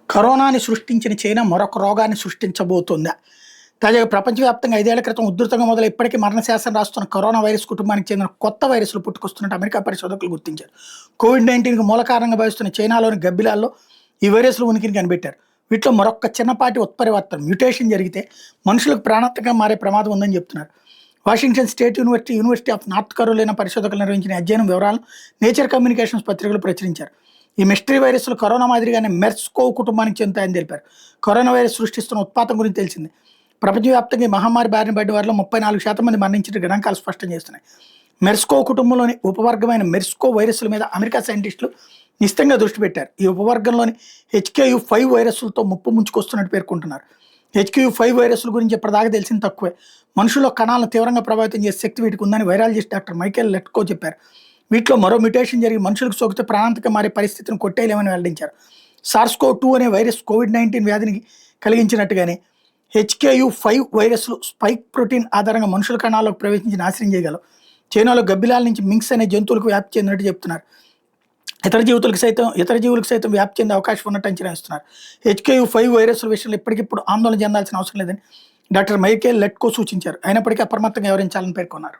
కరోనాని సృష్టించిన చైనా మరొక రోగాన్ని సృష్టించబోతోందా? తాజాగా ప్రపంచవ్యాప్తంగా 5 ఏళ్ల క్రితం ఉధృతంగా మొదలై ఇప్పటికీ మరణశాసనం రాస్తున్న కరోనా వైరస్ కుటుంబానికి చెందిన కొత్త వైరస్‌లు పుట్టుకొస్తున్నట్టు అమెరికా పరిశోధకులు గుర్తించారు. కోవిడ్-19కి మూల కారణంగా భావిస్తున్న చైనాలోని గబ్బిలాల్లో ఈ వైరస్‌లు ఉనికిని కనిపెట్టారు. వీటిలో మరొక్క చిన్నపాటి ఉత్పరివర్తన మ్యుటేషన్ జరిగితే మనుషులకు ప్రాణాంతకంగా మారే ప్రమాదం ఉందని చెప్తున్నారు. Washington State University, University of North Carolina పరిశోధకులు నిర్వహించిన ఈ అధ్యయనం వివరాలను నేచర్ కమ్యూనికేషన్స్ పత్రికలో ప్రచురించారు. ఈ మిస్టరీ వైరస్లు కరోనా మాదిరిగానే మెర్స్కోవ్ కుటుంబానికి చెందుతాయని తెలిపారు. కరోనా వైరస్ సృష్టిస్తున్న ఉత్పాతం గురించి తెలిసింది. ప్రపంచవ్యాప్తంగా ఈ మహమ్మారి బారిన పడిన వారిలో 34% మంది మరణించిన గణాంకాలు స్పష్టం చేస్తున్నాయి. మెర్స్కోవ్ కుటుంబంలోని ఉపవర్గమైన మెర్స్కోవ్ వైరస్ల మీద అమెరికా సైంటిస్టులు నిశితంగా దృష్టి పెట్టారు. ఈ ఉపవర్గంలోని HKU5 వైరస్లతో ముప్పు ముంచుకొస్తున్నట్టు పేర్కొంటున్నారు. HKU5 వైరస్ల గురించి ఇప్పటిదాకా తెలిసింది తక్కువే. మనుషుల్లో కణాలను తీవ్రంగా ప్రభావితం చేసే శక్తి వీటికి ఉందని వైరాలజిస్ట్ డాక్టర్ మైకేల్ లెట్కో చెప్పారు. వీటిలో మరో మ్యుటేషన్ జరిగి మనుషులకు సోకితే ప్రాణాంతకంగా మారే పరిస్థితిని కొట్టేయలేమని వెల్లడించారు. సార్స్-CoV-2 అనే వైరస్ కోవిడ్-19 వ్యాధిని కలిగించినట్టుగానే HKU5 వైరస్లు స్పైక్ ప్రోటీన్ ఆధారంగా మనుషుల కణాల్లోకి ప్రవేశించి నాశనం చేయగలవు. చైనాలో గబ్బిలాల నుంచి మింక్స్ అనే జంతువులకు వ్యాప్తి చెందినట్టు చెప్తున్నారు. ఇతర జీవులకు సైతం వ్యాప్తి చెందే అవకాశం ఉన్నట్టు అంచనా ఇస్తున్నారు. HKU5 వైరస్ల విషయంలో ఇప్పటికిప్పుడు ఆందోళన చెందాల్సిన అవసరం లేదని డాక్టర్ మైకేల్ లెట్కో సూచించారు. అయినప్పటికీ అప్రమత్తంగా వ్యవహరించాలని పేర్కొన్నారు.